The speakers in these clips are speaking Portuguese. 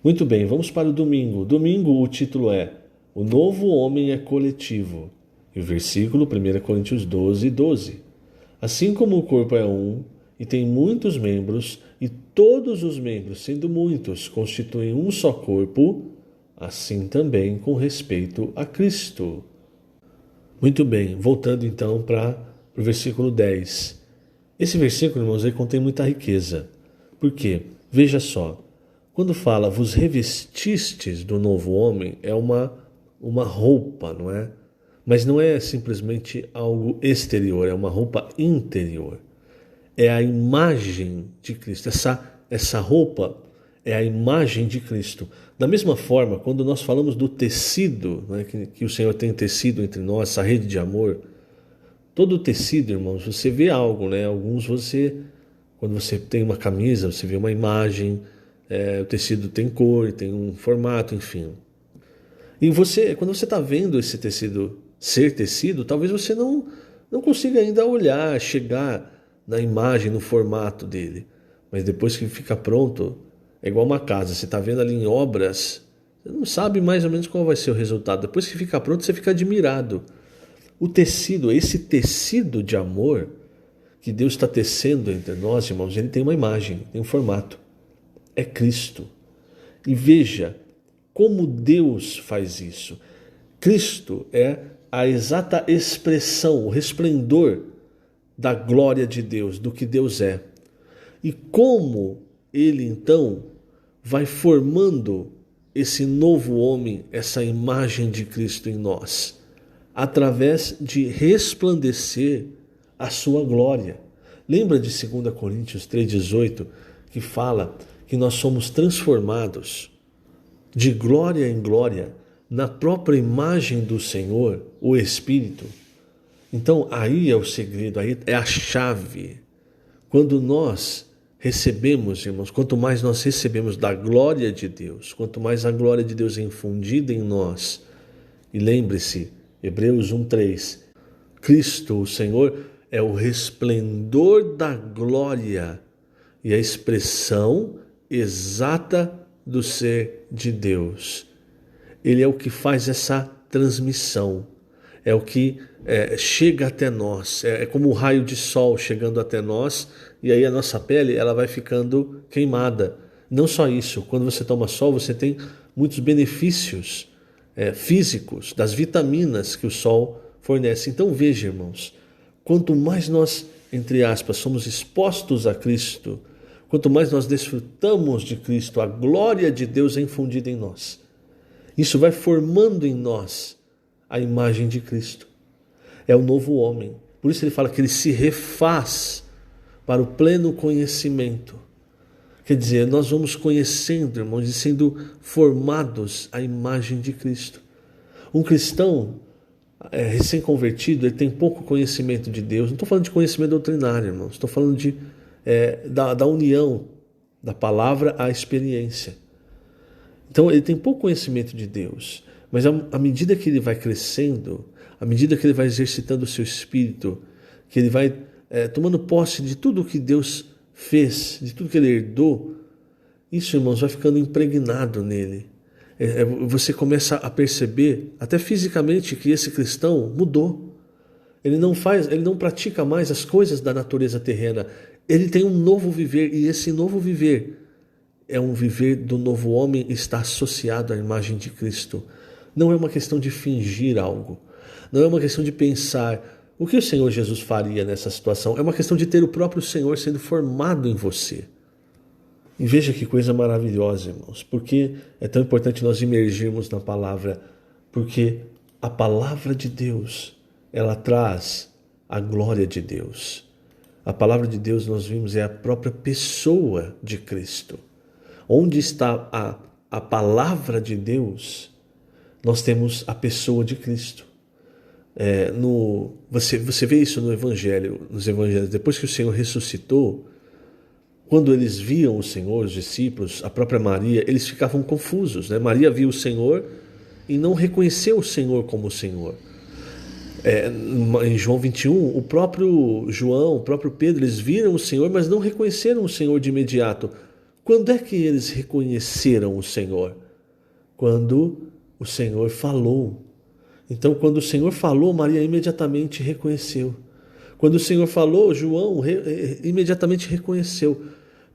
Muito bem, vamos para o domingo. Domingo, o título é O Novo Homem é Coletivo. E o versículo, 1 Coríntios 12, 12. Assim como o corpo é um e tem muitos membros, e todos os membros, sendo muitos, constituem um só corpo, assim também com respeito a Cristo. Muito bem, voltando então para o versículo 10. Esse versículo, irmãos, ele contém muita riqueza. Por quê? Veja só. Quando fala, vos revestistes do novo homem, é uma roupa, não é? Mas não é simplesmente algo exterior, é uma roupa interior. É a imagem de Cristo. Essa roupa é a imagem de Cristo. Da mesma forma, quando nós falamos do tecido, né, que o Senhor tem tecido entre nós, essa rede de amor, todo o tecido, irmãos, você vê algo, né? Quando você tem uma camisa, você vê uma imagem. O tecido tem cor, tem um formato, enfim. E quando você está vendo esse tecido ser tecido, talvez você não consiga ainda olhar, chegar na imagem, no formato dele. Mas depois que fica pronto, é igual uma casa. Você está vendo ali em obras, você não sabe mais ou menos qual vai ser o resultado. Depois que fica pronto, você fica admirado. O tecido, esse tecido de amor que Deus está tecendo entre nós, irmãos, ele tem uma imagem, tem um formato. É Cristo. E veja como Deus faz isso. Cristo é a exata expressão, o resplendor da glória de Deus, do que Deus é. E como ele então vai formando esse novo homem, essa imagem de Cristo em nós, através de resplandecer a sua glória. Lembra de 2 Coríntios 3,18, que fala que nós somos transformados de glória em glória na própria imagem do Senhor, o Espírito. Então aí é o segredo, aí é a chave. Quando nós recebemos, irmãos, quanto mais nós recebemos da glória de Deus, quanto mais a glória de Deus é infundida em nós, e lembre-se, Hebreus 1:3, Cristo, o Senhor, é o resplendor da glória e a expressão exata do ser de Deus. Ele é o que faz essa transmissão, é o que chega até nós, é como um raio de sol chegando até nós, e aí a nossa pele ela vai ficando queimada. Não só isso, quando você toma sol, você tem muitos benefícios físicos, das vitaminas que o sol fornece. Então veja, irmãos, quanto mais nós, entre aspas, somos expostos a Cristo, quanto mais nós desfrutamos de Cristo, a glória de Deus é infundida em nós. Isso vai formando em nós a imagem de Cristo. É o novo homem. Por isso ele fala que ele se refaz para o pleno conhecimento. Quer dizer, nós vamos conhecendo, irmãos, e sendo formados à imagem de Cristo. Um cristão recém-convertido, ele tem pouco conhecimento de Deus. Não estou falando de conhecimento doutrinário, irmãos. Estou falando da união da palavra à experiência. Então ele tem pouco conhecimento de Deus, mas à medida que ele vai crescendo, à medida que ele vai exercitando o seu espírito, que ele vai tomando posse de tudo que Deus fez, de tudo que ele herdou, isso, irmãos, vai ficando impregnado nele. Você começa a perceber, até fisicamente, que esse cristão mudou. Ele não pratica mais as coisas da natureza terrena. Ele tem um novo viver, e esse novo viver é um viver do novo homem, está associado à imagem de Cristo. Não é uma questão de fingir algo. Não é uma questão de pensar o que o Senhor Jesus faria nessa situação. É uma questão de ter o próprio Senhor sendo formado em você. E veja que coisa maravilhosa, irmãos. Porque é tão importante nós imergirmos na palavra. Porque a palavra de Deus, ela traz a glória de Deus. A palavra de Deus, nós vimos, é a própria pessoa de Cristo. Onde está a palavra de Deus, nós temos a pessoa de Cristo. Você vê isso nos evangelhos. Depois que o Senhor ressuscitou, quando eles viam o Senhor, os discípulos, a própria Maria, eles ficavam confusos, né? Maria viu o Senhor e não reconheceu o Senhor como o Senhor. Em João 21, o próprio João, o próprio Pedro, eles viram o Senhor, mas não reconheceram o Senhor de imediato. Quando é que eles reconheceram o Senhor? Quando o Senhor falou. Então, quando o Senhor falou, Maria imediatamente reconheceu. Quando o Senhor falou, João imediatamente reconheceu.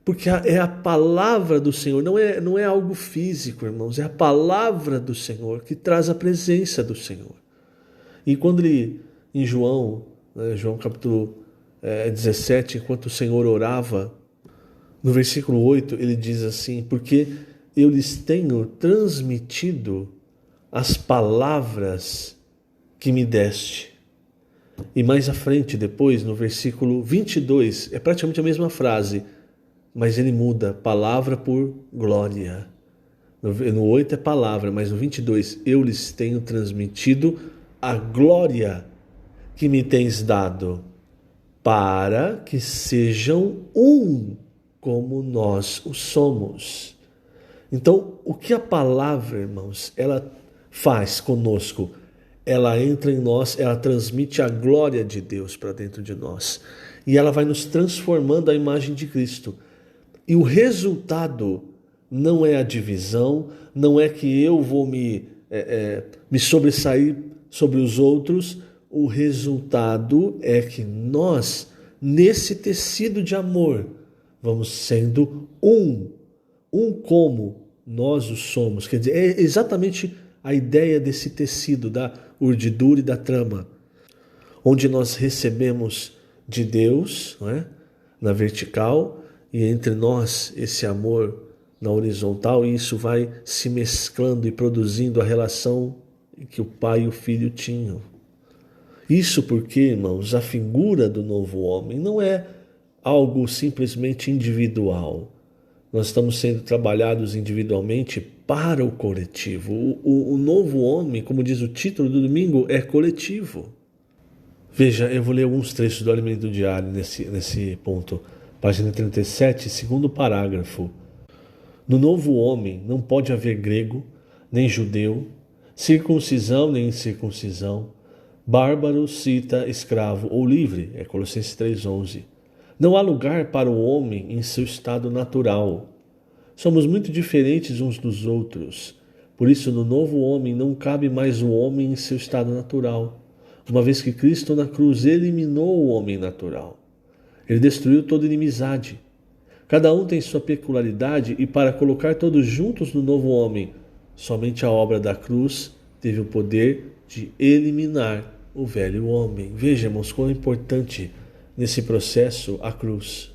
Porque é a palavra do Senhor, não é algo físico, irmãos, é a palavra do Senhor que traz a presença do Senhor. E quando ele, em João, João capítulo 17, enquanto o Senhor orava, no versículo 8, ele diz assim: porque eu lhes tenho transmitido as palavras que me deste. E mais à frente, depois, no versículo 22, é praticamente a mesma frase, mas ele muda palavra por glória. No 8 é palavra, mas no 22, eu lhes tenho transmitido a glória que me tens dado, para que sejam um como nós o somos. Então, o que a palavra, irmãos, ela faz conosco? Ela entra em nós, ela transmite a glória de Deus para dentro de nós. E ela vai nos transformando à imagem de Cristo. E o resultado não é a divisão, não é que eu vou me sobressair sobre os outros. O resultado é que nós, nesse tecido de amor, vamos sendo um como nós o somos. Quer dizer, é exatamente a ideia desse tecido, da urdidura e da trama, onde nós recebemos de Deus, não é? Na vertical, e entre nós esse amor na horizontal, e isso vai se mesclando e produzindo a relação que o pai e o filho tinham. Isso porque, irmãos, a figura do novo homem não é algo simplesmente individual. Nós estamos sendo trabalhados individualmente para o coletivo. O novo homem, como diz o título do domingo, é coletivo. Veja, eu vou ler alguns trechos do Alimento Diário nesse ponto. Página 37, segundo parágrafo. No novo homem não pode haver grego, nem judeu, circuncisão nem incircuncisão, bárbaro, cita, escravo ou livre. É Colossenses 3,11. Não há lugar para o homem em seu estado natural. Somos muito diferentes uns dos outros. Por isso, no novo homem não cabe mais o homem em seu estado natural, uma vez que Cristo na cruz eliminou o homem natural. Ele destruiu toda inimizade. Cada um tem sua peculiaridade e para colocar todos juntos no novo homem, somente a obra da cruz teve o poder de eliminar o velho homem. Vejamos quão importante nesse processo a cruz.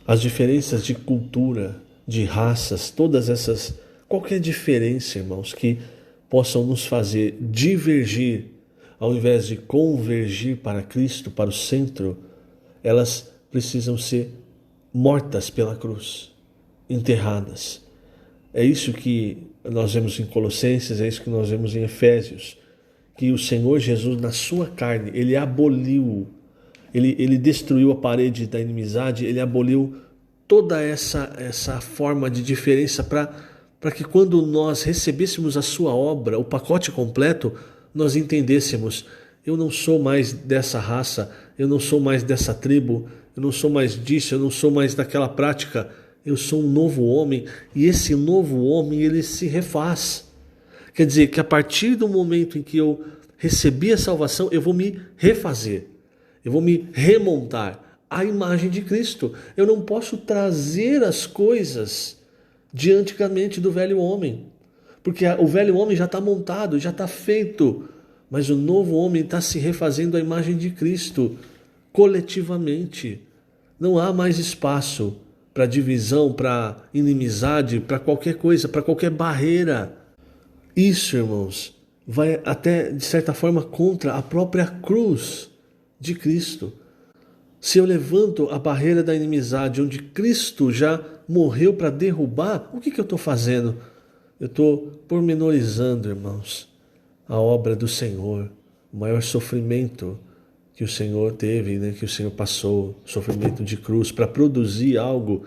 As diferenças de cultura, de raças, todas essas, qualquer diferença, irmãos, que possam nos fazer divergir, ao invés de convergir para Cristo, para o centro, elas precisam ser mortas pela cruz, enterradas. É isso que nós vemos em Colossenses, é isso que nós vemos em Efésios, que o Senhor Jesus, na sua carne, ele aboliu, ele destruiu a parede da inimizade, ele aboliu toda essa forma de diferença para que quando nós recebêssemos a sua obra, o pacote completo, nós entendêssemos: eu não sou mais dessa raça, eu não sou mais dessa tribo, eu não sou mais disso, eu não sou mais daquela prática, eu sou um novo homem, e esse novo homem, ele se refaz. Quer dizer, que a partir do momento em que eu recebi a salvação, eu vou me refazer, eu vou me remontar à imagem de Cristo. Eu não posso trazer as coisas de antigamente do velho homem, porque o velho homem já está montado, já está feito, mas o novo homem está se refazendo à imagem de Cristo, coletivamente. Não há mais espaço para divisão, para inimizade, para qualquer coisa, para qualquer barreira. Isso, irmãos, vai até, de certa forma, contra a própria cruz de Cristo. Se eu levanto a barreira da inimizade, onde Cristo já morreu para derrubar, o que eu estou fazendo? Eu estou pormenorizando, irmãos, a obra do Senhor, o maior sofrimento que o Senhor teve, né, que o Senhor passou, sofrimento de cruz, para produzir algo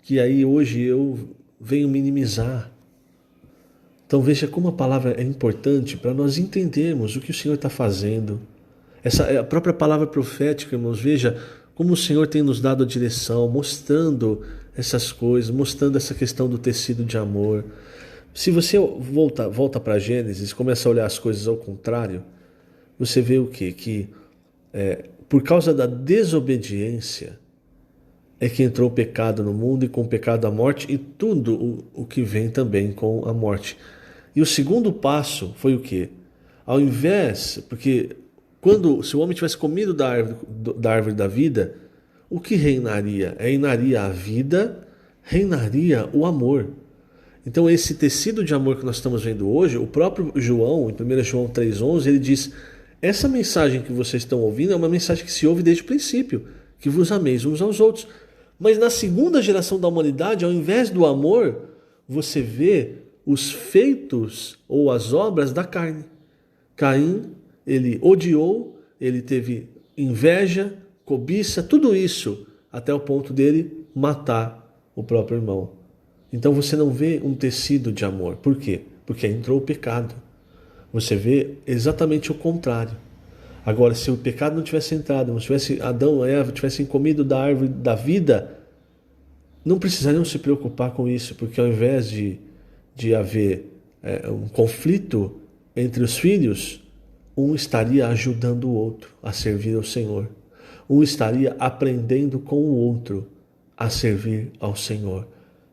que aí hoje eu venho minimizar. Então veja como a palavra é importante para nós entendermos o que o Senhor está fazendo. A própria palavra profética, irmãos, veja como o Senhor tem nos dado a direção, mostrando essas coisas, mostrando essa questão do tecido de amor. Se você volta para Gênesis e começa a olhar as coisas ao contrário, você vê o quê? Que por causa da desobediência é que entrou o pecado no mundo, e com o pecado a morte, e tudo o que vem também com a morte. E o segundo passo foi o quê? Ao invés, porque se o homem tivesse comido da árvore da vida, o que reinaria? Reinaria a vida, reinaria o amor. Então esse tecido de amor que nós estamos vendo hoje, o próprio João, em 1 João 3,11, ele diz: essa mensagem que vocês estão ouvindo é uma mensagem que se ouve desde o princípio, que vos ameis uns aos outros. Mas na segunda geração da humanidade, ao invés do amor, você vê os feitos ou as obras da carne. Caim, ele odiou, ele teve inveja, cobiça, tudo isso, até o ponto dele matar o próprio irmão. Então você não vê um tecido de amor. Por quê? Porque entrou o pecado. Você vê exatamente o contrário. Agora, se o pecado não tivesse entrado, não tivesse Adão e Eva tivessem comido da árvore da vida, não precisariam se preocupar com isso, porque ao invés de haver um conflito entre os filhos, um estaria ajudando o outro a servir ao Senhor. Um estaria aprendendo com o outro a servir ao Senhor,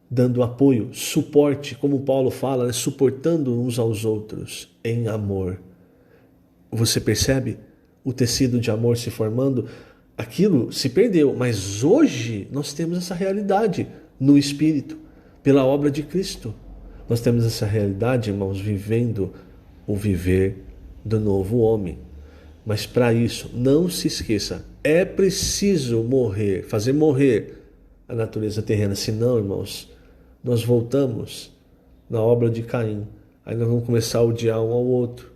dando apoio, suporte, como Paulo fala, né? Suportando uns aos outros em amor. Você percebe o tecido de amor se formando? Aquilo se perdeu, mas hoje nós temos essa realidade no Espírito, pela obra de Cristo. Nós temos essa realidade, irmãos, vivendo o viver do novo homem. Mas para isso, não se esqueça, é preciso morrer, fazer morrer a natureza terrena. Senão, irmãos, nós voltamos na obra de Caim. Aí nós vamos começar a odiar um ao outro.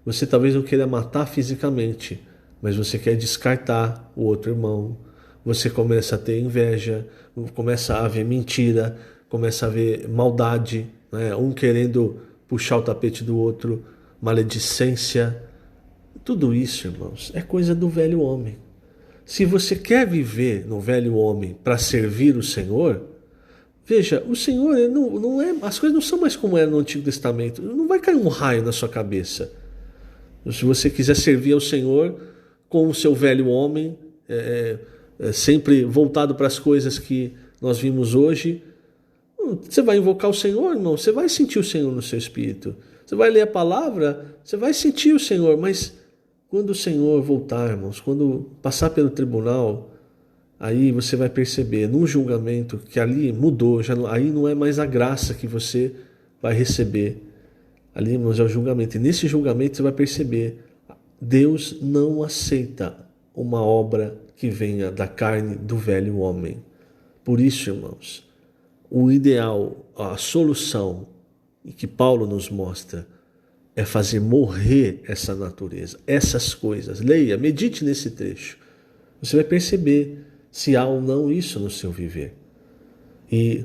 Você talvez não queira matar fisicamente, mas você quer descartar o outro irmão. Você começa a ter inveja, começa a haver mentira, começa a haver maldade, né? Um querendo puxar o tapete do outro, maledicência. Tudo isso, irmãos, é coisa do velho homem. Se você quer viver no velho homem para servir o Senhor, veja, o Senhor não é, as coisas não são mais como era no Antigo Testamento. Não vai cair um raio na sua cabeça. Se você quiser servir ao Senhor com o seu velho homem, sempre voltado para as coisas que nós vimos hoje, você vai invocar o Senhor, irmão, você vai sentir o Senhor no seu espírito. Você vai ler a palavra, você vai sentir o Senhor, mas quando o Senhor voltar, irmãos, quando passar pelo tribunal, aí você vai perceber num julgamento que ali mudou, aí não é mais a graça que você vai receber. Ali, irmãos, é o julgamento. E nesse julgamento você vai perceber, Deus não aceita uma obra que venha da carne do velho homem. Por isso, irmãos, o ideal, a solução que Paulo nos mostra é fazer morrer essa natureza, essas coisas. Leia, medite nesse trecho. Você vai perceber se há ou não isso no seu viver. E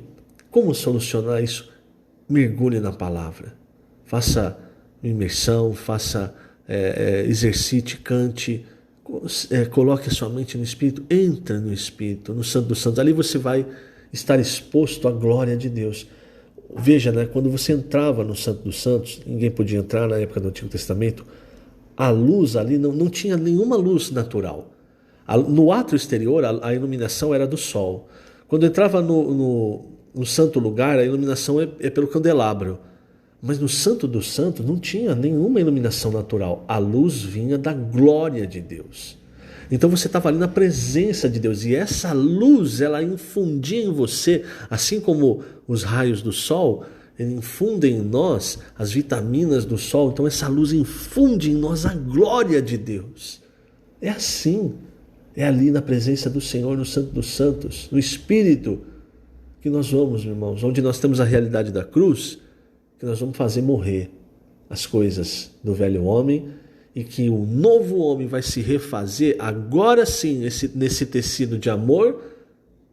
como solucionar isso? Mergulhe na palavra. Faça imersão, exercite, cante, coloque a sua mente no Espírito, entra no Espírito, no Santo dos Santos. Ali você vai estar exposto à glória de Deus. Veja, né, quando você entrava no Santo dos Santos, ninguém podia entrar na época do Antigo Testamento, a luz ali não tinha nenhuma luz natural. No átrio exterior, a iluminação era do sol. Quando entrava no santo lugar, a iluminação é pelo candelabro. Mas no Santo dos Santos não tinha nenhuma iluminação natural. A luz vinha da glória de Deus. Então você estava ali na presença de Deus. E essa luz, ela infundia em você, assim como os raios do sol, infundem em nós as vitaminas do sol. Então essa luz infunde em nós a glória de Deus. É assim. É ali na presença do Senhor, no Santo dos Santos, no Espírito, que nós vamos, irmãos, onde nós temos a realidade da cruz, que nós vamos fazer morrer as coisas do velho homem e que o novo homem vai se refazer agora sim nesse tecido de amor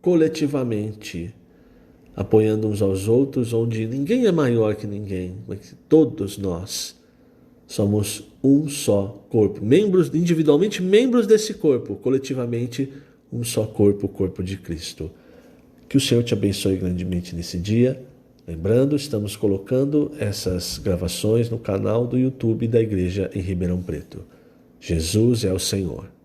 coletivamente, apoiando uns aos outros, onde ninguém é maior que ninguém, mas todos nós somos um só corpo, membros individualmente membros desse corpo, coletivamente um só corpo, o corpo de Cristo. Que o Senhor te abençoe grandemente nesse dia. Lembrando, estamos colocando essas gravações no canal do YouTube da Igreja em Ribeirão Preto. Jesus é o Senhor.